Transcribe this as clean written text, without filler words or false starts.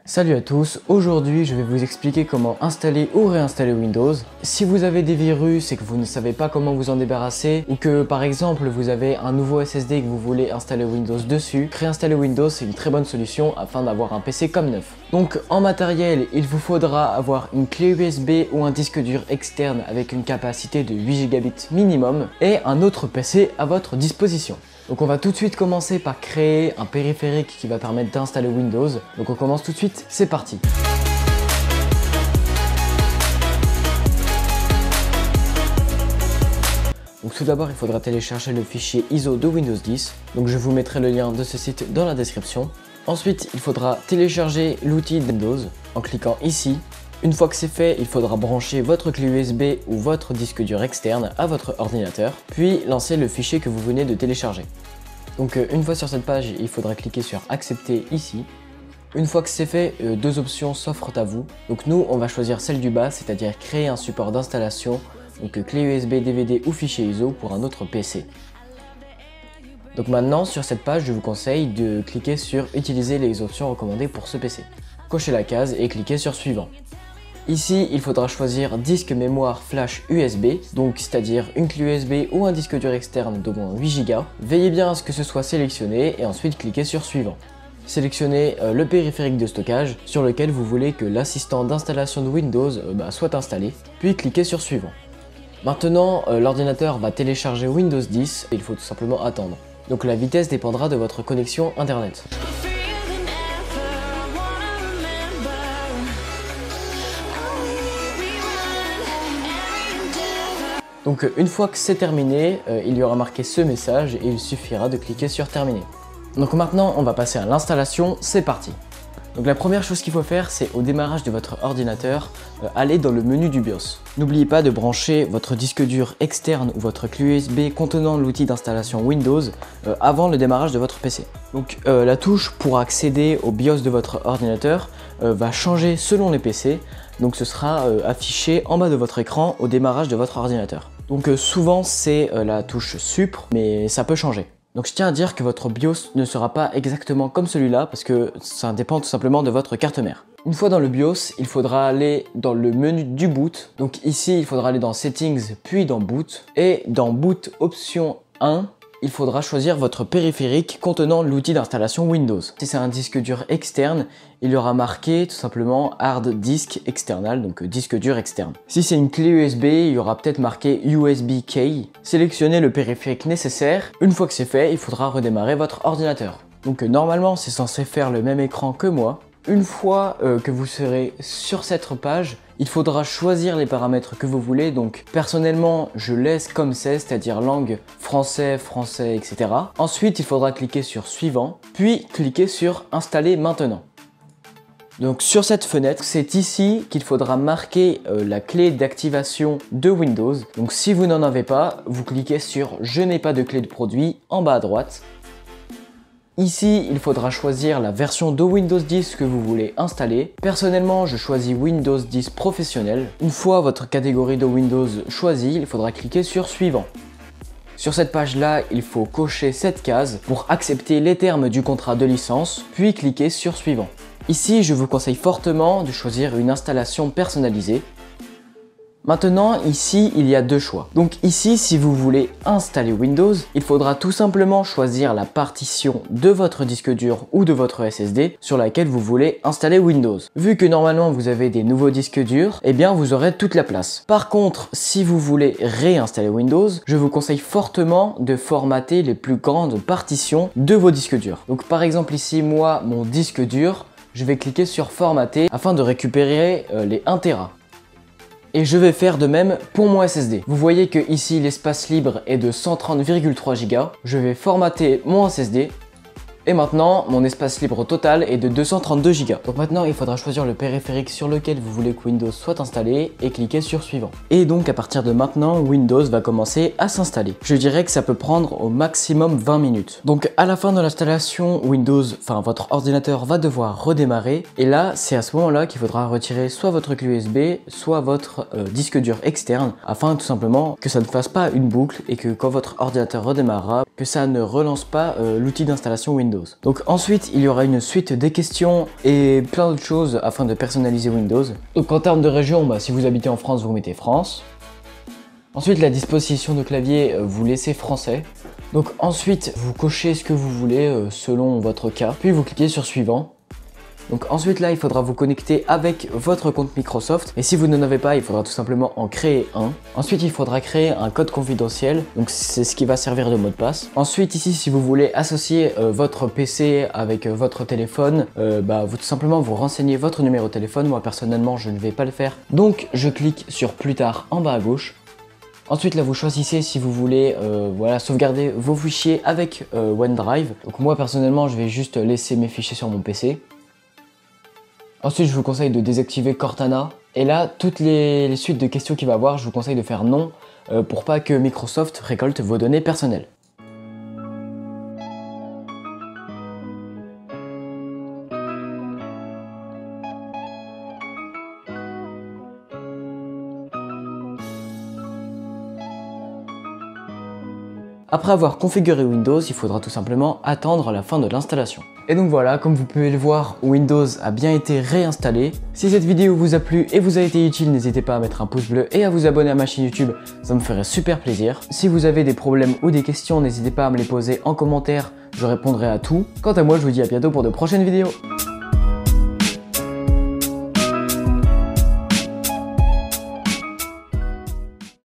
Salut à tous, aujourd'hui je vais vous expliquer comment installer ou réinstaller Windows. Si vous avez des virus et que vous ne savez pas comment vous en débarrasser, ou que par exemple vous avez un nouveau SSD et que vous voulez installer Windows dessus, réinstaller Windows c'est une très bonne solution afin d'avoir un PC comme neuf. Donc en matériel, il vous faudra avoir une clé USB ou un disque dur externe avec une capacité de 8 Go minimum et un autre PC à votre disposition. Donc on va tout de suite commencer par créer un périphérique qui va permettre d'installer Windows. Donc on commence tout de suite, c'est parti. Donc tout d'abord il faudra télécharger le fichier ISO de Windows 10. Donc je vous mettrai le lien de ce site dans la description. Ensuite il faudra télécharger l'outil Windows en cliquant ici. Une fois que c'est fait, il faudra brancher votre clé USB ou votre disque dur externe à votre ordinateur, puis lancer le fichier que vous venez de télécharger. Donc une fois sur cette page, il faudra cliquer sur accepter ici. Une fois que c'est fait, deux options s'offrent à vous. Donc nous, on va choisir celle du bas, c'est-à-dire créer un support d'installation, donc clé USB, DVD ou fichier ISO pour un autre PC. Donc maintenant, sur cette page, je vous conseille de cliquer sur utiliser les options recommandées pour ce PC. Cochez la case et cliquez sur suivant. Ici, il faudra choisir disque mémoire flash USB, donc c'est-à-dire une clé USB ou un disque dur externe d'au moins 8 Go. Veillez bien à ce que ce soit sélectionné et ensuite cliquez sur suivant. Sélectionnez le périphérique de stockage sur lequel vous voulez que l'assistant d'installation de Windows soit installé, puis cliquez sur suivant. Maintenant, l'ordinateur va télécharger Windows 10 et il faut tout simplement attendre. Donc la vitesse dépendra de votre connexion internet. Donc une fois que c'est terminé, il y aura marqué ce message et il suffira de cliquer sur terminer. Donc maintenant on va passer à l'installation, c'est parti. Donc la première chose qu'il faut faire, c'est au démarrage de votre ordinateur, aller dans le menu du BIOS. N'oubliez pas de brancher votre disque dur externe ou votre clé USB contenant l'outil d'installation Windows avant le démarrage de votre PC. Donc la touche pour accéder au BIOS de votre ordinateur va changer selon les PC. Donc ce sera affiché en bas de votre écran au démarrage de votre ordinateur. Donc souvent c'est la touche Supr, mais ça peut changer. Donc je tiens à dire que votre BIOS ne sera pas exactement comme celui-là parce que ça dépend tout simplement de votre carte mère. Une fois dans le BIOS, il faudra aller dans le menu du boot. Donc ici, il faudra aller dans Settings puis dans Boot. Et dans Boot option 1, il faudra choisir votre périphérique contenant l'outil d'installation Windows. Si c'est un disque dur externe, il y aura marqué tout simplement Hard Disk External, donc disque dur externe. Si c'est une clé USB, il y aura peut-être marqué USB Key. Sélectionnez le périphérique nécessaire. Une fois que c'est fait, il faudra redémarrer votre ordinateur. Donc normalement, c'est censé faire le même écran que moi. Une fois que vous serez sur cette page, il faudra choisir les paramètres que vous voulez. Donc personnellement, je laisse comme c'est-à-dire langue français, etc. Ensuite, il faudra cliquer sur suivant, puis cliquer sur installer maintenant. Donc sur cette fenêtre, c'est ici qu'il faudra marquer la clé d'activation de Windows. Donc si vous n'en avez pas, vous cliquez sur je n'ai pas de clé de produit en bas à droite. Ici, il faudra choisir la version de Windows 10 que vous voulez installer. Personnellement, je choisis Windows 10 professionnel. Une fois votre catégorie de Windows choisie, il faudra cliquer sur suivant. Sur cette page-là, il faut cocher cette case pour accepter les termes du contrat de licence, puis cliquer sur suivant. Ici, je vous conseille fortement de choisir une installation personnalisée. Maintenant, ici, il y a deux choix. Donc ici, si vous voulez installer Windows, il faudra tout simplement choisir la partition de votre disque dur ou de votre SSD sur laquelle vous voulez installer Windows. Vu que normalement vous avez des nouveaux disques durs, eh bien vous aurez toute la place. Par contre, si vous voulez réinstaller Windows, je vous conseille fortement de formater les plus grandes partitions de vos disques durs. Donc par exemple ici, moi, mon disque dur, je vais cliquer sur formater afin de récupérer les 1 Tera. Et je vais faire de même pour mon SSD. Vous voyez que ici l'espace libre est de 130,3 Go. Je vais formater mon SSD. Et maintenant, mon espace libre total est de 232 Go. Donc maintenant, il faudra choisir le périphérique sur lequel vous voulez que Windows soit installé et cliquer sur suivant. Et donc à partir de maintenant, Windows va commencer à s'installer. Je dirais que ça peut prendre au maximum 20 minutes. Donc à la fin de l'installation, votre ordinateur va devoir redémarrer. Et là, c'est à ce moment-là qu'il faudra retirer soit votre clé USB, soit votre disque dur externe, afin tout simplement que ça ne fasse pas une boucle et que quand votre ordinateur redémarrera, que ça ne relance pas l'outil d'installation Windows. Windows. Donc ensuite, il y aura une suite des questions et plein d'autres choses afin de personnaliser Windows. Donc en termes de région, si vous habitez en France, vous mettez France. Ensuite, la disposition de clavier, vous laissez français. Donc ensuite, vous cochez ce que vous voulez selon votre cas. Puis vous cliquez sur suivant. Donc ensuite là, il faudra vous connecter avec votre compte Microsoft. Et si vous n'en avez pas, il faudra tout simplement en créer un. Ensuite, il faudra créer un code confidentiel. Donc c'est ce qui va servir de mot de passe. Ensuite ici, si vous voulez associer votre PC avec votre téléphone, vous tout simplement vous renseignez votre numéro de téléphone. Moi personnellement, je ne vais pas le faire. Donc je clique sur plus tard en bas à gauche. Ensuite là vous choisissez si vous voulez sauvegarder vos fichiers avec OneDrive. Donc moi personnellement je vais juste laisser mes fichiers sur mon PC. Ensuite je vous conseille de désactiver Cortana. Et là toutes les suites de questions qu'il va avoir, je vous conseille de faire non pour pas que Microsoft récolte vos données personnelles. Après avoir configuré Windows, il faudra tout simplement attendre la fin de l'installation. Et donc voilà, comme vous pouvez le voir, Windows a bien été réinstallé. Si cette vidéo vous a plu et vous a été utile, n'hésitez pas à mettre un pouce bleu et à vous abonner à ma chaîne YouTube, ça me ferait super plaisir. Si vous avez des problèmes ou des questions, n'hésitez pas à me les poser en commentaire, je répondrai à tout. Quant à moi, je vous dis à bientôt pour de prochaines vidéos.